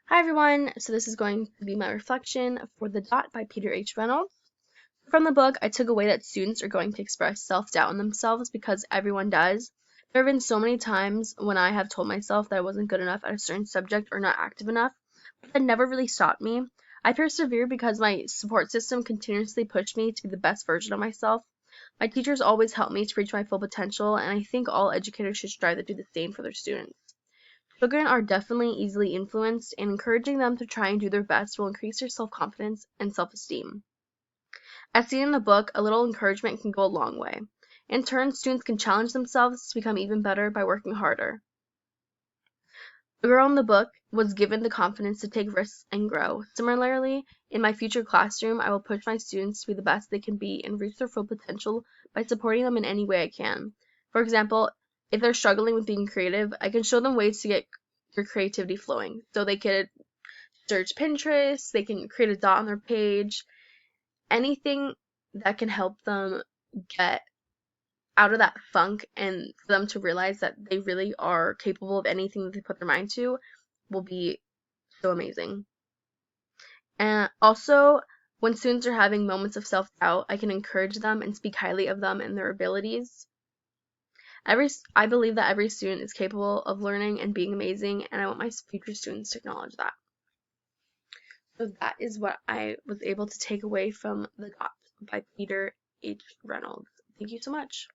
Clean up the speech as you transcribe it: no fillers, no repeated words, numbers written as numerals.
Hi everyone, so this is going to be my reflection for The Dot by Peter H. Reynolds. From the book, I took away that students are going to express self-doubt in themselves because everyone does. There have been so many times when I have told myself that I wasn't good enough at a certain subject or not active enough, but that never really stopped me. I persevered because my support system continuously pushed me to be the best version of myself. My teachers always helped me to reach my full potential, and I think all educators should strive to do the same for their students. Children are definitely easily influenced, and encouraging them to try and do their best will increase their self-confidence and self-esteem. As seen in the book, a little encouragement can go a long way. In turn, students can challenge themselves to become even better by working harder. The girl in the book was given the confidence to take risks and grow. Similarly, in my future classroom, I will push my students to be the best they can be and reach their full potential by supporting them in any way I can. For example, if they're struggling with being creative, I can show them ways to get their creativity flowing. So they could search Pinterest, they can create a dot on their page, anything that can help them get out of that funk and for them to realize that they really are capable of anything that they put their mind to will be so amazing. And also, when students are having moments of self-doubt, I can encourage them and speak highly of them and their abilities. I believe that every student is capable of learning and being amazing, and I want my future students to acknowledge that. So that is what I was able to take away from The Dot by Peter H. Reynolds. Thank you so much.